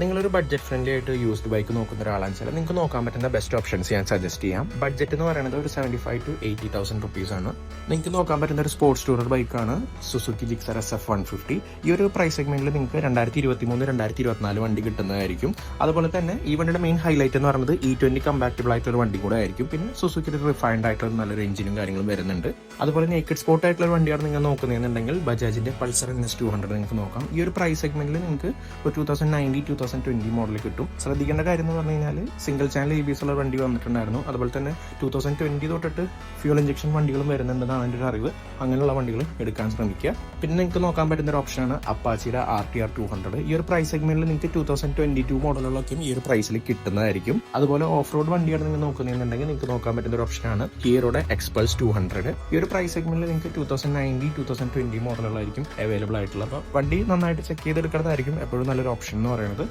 നിങ്ങളൊരു budget friendly ആയിട്ട് used bike നോക്കുന്ന ഒരാളാണെന്ന് വെച്ചാൽ നിങ്ങൾക്ക് നോക്കാൻ പറ്റുന്ന ബെസ്റ്റ് ഓപ്ഷൻസ് ഞാൻ സജസ്റ്റ് ചെയ്യാം. ബഡ്ജറ്റ് എന്ന് പറയുന്നത് ഒരു 75,000 to 80,000 റുപ്പീസ് ആണ്. നിങ്ങൾക്ക് നോക്കാൻ പറ്റുന്ന ഒരു സ്പോർട്സ് ടൂറർ ബൈക്കാണ് സുസുക്കി ജിക്സർ SF150. ഈ ഒരു പ്രൈസ് സെഗ്മെന്റിൽ നിങ്ങൾക്ക് 2023-2024 വണ്ടി കിട്ടുന്നതായിരിക്കും. അതുപോലെ തന്നെ ഈ വണ്ടിയുടെ മെയിൻ ഹൈലൈറ്റ് എന്ന് പറയുന്നത് E20 കമ്പാക്റ്റബിൾ ആയിട്ടുള്ള വണ്ടി കൂടെ ആയിരിക്കും. പിന്നെ സുസുക്കിയുടെ റിഫൈൻഡ് ആയിട്ടുള്ള നല്ലൊരു എഞ്ചിനും കാര്യങ്ങളും വരുന്നുണ്ട്. അതുപോലെ നേക്കഡ് സ്പോർട്ട് ആയിട്ടുള്ള വണ്ടിയാണ് നിങ്ങൾ നോക്കുന്നതെന്നുണ്ടെങ്കിൽ ബജാജിന്റെ പൾസർ NS200 നിങ്ങൾക്ക് നോക്കാം. ഈ ഒരു പ്രൈസ് സെഗ്മെന്റിൽ നിങ്ങൾക്ക് ഒരു 2020 മോഡൽ കിട്ടും. ശ്രദ്ധിക്കേണ്ട കാര്യം എന്ന് പറഞ്ഞു കഴിഞ്ഞാൽ സിംഗിൾ ചാനൽ EBS ഉള്ള വണ്ടി വന്നിട്ടുണ്ടായിരുന്നു. അതുപോലെ തന്നെ 2020 തൊട്ടിട്ട് ഫ്യൂൽ ഇഞ്ചക്ഷൻ വണ്ടികളും വരുന്നുണ്ടെന്നാണ് എൻ്റെ ഒരു അറിവ്. അങ്ങനെയുള്ള വണ്ടികൾ എടുക്കാൻ ശ്രമിക്കുക. പിന്നെ നിങ്ങൾക്ക് നോക്കാൻ പറ്റുന്ന ഒരു ഓപ്ഷനാണ് അപ്പാച്ചിയുടെ RTR 200. ഈ ഒരു പ്രൈസ് സെഗ്മെന്റിൽ നിങ്ങൾക്ക് 2022 മോഡലുകളൊക്കെയും ഈ ഒരു പ്രൈസിൽ കിട്ടുന്നതായിരിക്കും. അതുപോലെ ഓഫ് റോഡ് വണ്ടിയാണ് നിങ്ങൾ നോക്കുന്നതെന്നുണ്ടെങ്കിൽ നിങ്ങൾക്ക് നോക്കാൻ പറ്റുന്ന ഒരു ഓപ്ഷനാണ് ഹീറോയുടെ Xpulse 200. ഈ ഒരു പ്രൈസ് സെഗ്മെന്റിൽ നിങ്ങൾക്ക് 2020 മോഡലുകളായിരിക്കും അവൈലബിൾ ആയിട്ടുള്ളത്. അപ്പോൾ വണ്ടി നന്നായിട്ട് ചെക്ക് ചെയ്തെടുക്കുന്നതായിരിക്കും എപ്പോഴും നല്ലൊരു ഓപ്ഷൻ എന്ന് പറയുന്നത്.